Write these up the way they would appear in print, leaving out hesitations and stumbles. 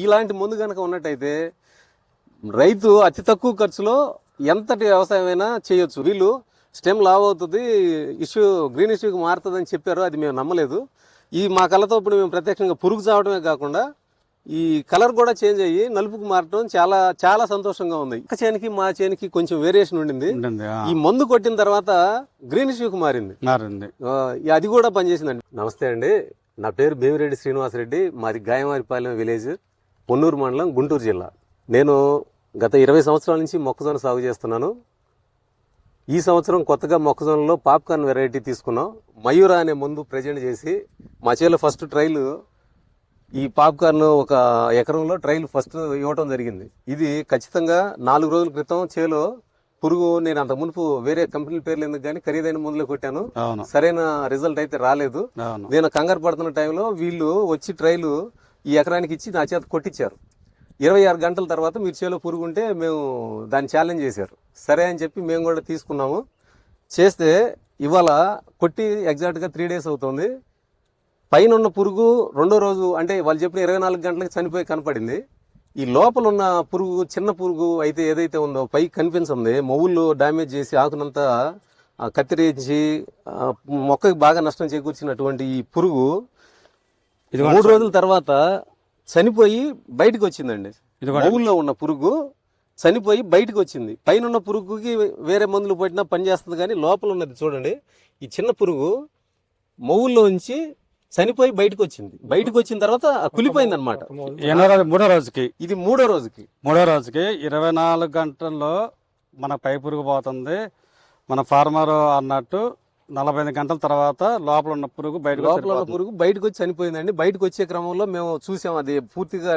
ఇలాంటి మందు కనుక ఉన్నట్టయితే రైతు అతి తక్కువ ఖర్చులో ఎంతటి వ్యవసాయమైనా చేయొచ్చు. వీళ్ళు స్టెమ్ లావ్ అవుతుంది, గ్రీన్ ఇష్యూకి మారుతుందని చెప్పారు. అది మేము నమ్మలేదు. మా కళ్ళతో ఇప్పుడు మేము ప్రత్యక్షంగా పురుగు చావడమే కాకుండా ఈ కలర్ కూడా చేంజ్ అయ్యి నలుపుకు మారటం చాలా చాలా సంతోషంగా ఉంది. ఒక చేనికి మా చేనికి కొంచెం వేరియేషన్ ఉండింది. ఈ మందు కొట్టిన తర్వాత గ్రీన్ ఇష్యూకి మారింది. అది కూడా పనిచేసిందండి. నమస్తే అండి, నా పేరు భీమిరెడ్డి శ్రీనివాసరెడ్డి. మాది గాయమారిపాలెం విలేజ్, పొన్నూరు మండలం, గుంటూరు జిల్లా. నేను గత 20 సంవత్సరాల నుంచి మొక్కజొన్న సాగు చేస్తున్నాను. ఈ సంవత్సరం కొత్తగా మొక్కజొన్నలో పాప్కార్న్ వెరైటీ తీసుకున్నాం. మయూరా అనే మందు ప్రజెంట్ చేసి మా చేలో ఫస్ట్ ట్రైల్ ఈ పాప్కార్న్ ఒక ఎకరంలో ట్రైల్ ఫస్ట్ ఇవ్వటం జరిగింది. ఇది ఖచ్చితంగా 4 రోజుల క్రితం చేలో పురుగు, నేను అంత మునుపు వేరే కంపెనీల పేర్లు ఎందుకు కానీ ఖరీదైన మందులు కొట్టాను, సరైన రిజల్ట్ అయితే రాలేదు. నేను కంగారు పడుతున్న టైంలో వీళ్ళు వచ్చి ట్రైలు ఈ ఎకరానికి ఇచ్చి నా చేత కొట్టించారు. 26 గంటల తర్వాత మీరు చేలో పురుగు ఉంటే మేము దాన్ని ఛాలెంజ్ చేశారు. సరే అని చెప్పి మేము కూడా తీసుకున్నాము. చేస్తే ఇవాళ కొట్టి ఎగ్జాక్ట్గా 3 days అవుతుంది. పైన ఉన్న పురుగు రెండో రోజు అంటే వాళ్ళు చెప్పిన 24 గంటలకు చనిపోయి కనపడింది. ఈ లోపల ఉన్న పురుగు, చిన్న పురుగు అయితే ఏదైతే ఉందో పైకి కనిపించింది, మొవ్వులు డ్యామేజ్ చేసి ఆకునంతా కత్తిరించి మొక్కకి బాగా నష్టం చేకూర్చినటువంటి ఈ పురుగు 3 రోజుల తర్వాత చనిపోయి బయటకు వచ్చిందండి. మొవ్వుల్లో ఉన్న పురుగు చనిపోయి బయటకు వచ్చింది. పైన ఉన్న పురుగుకి వేరే మందులు పట్టినా పనిచేస్తుంది, కానీ లోపల ఉన్నది చూడండి, ఈ చిన్న పురుగు మొవ్వుల్లో నుంచి చనిపోయి బయటకు వచ్చింది. బయటకు వచ్చిన తర్వాత కులిపోయింది అనమాట. మూడో రోజుకి ఇది మూడో రోజుకి 24 గంటల్లో మన పై పురుగు పోతుంది. మన ఫార్మర్ అన్నట్టు 45 గంటల తర్వాత లోపల ఉన్న పురుగు బయటకు వచ్చి చనిపోయిందండి. బయటకు వచ్చే క్రమంలో మేము చూసాం, అది పూర్తిగా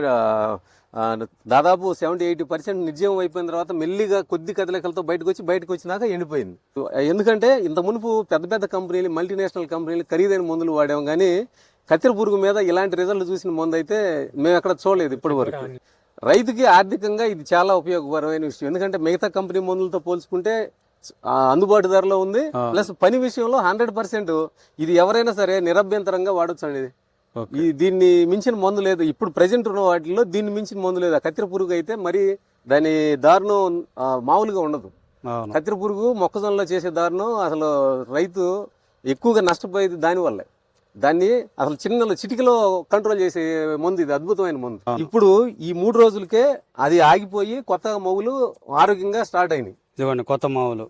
దాదాపు 70-80% నిర్జీవం అయిపోయిన తర్వాత మెల్లిగా కొద్ది కదలికలతో బయటకు వచ్చినాక ఎండిపోయింది. ఎందుకంటే ఇంత మునుపు పెద్ద పెద్ద కంపెనీలు, మల్టీనేషనల్ కంపెనీలు ఖరీదైన మందులు వాడాము, కానీ కత్తెర పురుగు మీద ఇలాంటి రిజల్ట్ చూసిన మందు అయితే మేము ఎక్కడ చూడలేదు ఇప్పటి వరకు. రైతుకి ఆర్థికంగా ఇది చాలా ఉపయోగకరమైన విషయం. ఎందుకంటే మిగతా కంపెనీ మందులతో పోల్చుకుంటే అందుబాటు ధరలో ఉంది. ప్లస్ పని విషయంలో 100% ఇది ఎవరైనా సరే నిరభ్యంతరంగా వాడొచ్చు అండి. దీన్ని మించిన మందు లేదు ఇప్పుడు ప్రెజెంట్ ఉన్న వాటిల్లో, దీన్ని మించిన మందు లేదు. కత్తెర పురుగు అయితే మరి దాని దారుణం మామూలుగా ఉండదు. కత్తెర పురుగు మొక్కజొన్నలో చేసే దారుణం అసలు రైతు ఎక్కువగా నష్టపోయేది దానివల్లే. దాన్ని అసలు చిటికలో కంట్రోల్ చేసే మందు ఇది, అద్భుతమైన మందు. ఇప్పుడు ఈ 3 రోజులకే అది ఆగిపోయి కొత్త మొవ్వులు ఆరోగ్యంగా స్టార్ట్ అయినాయి. ఇదిగోండి కొత్త మావులు,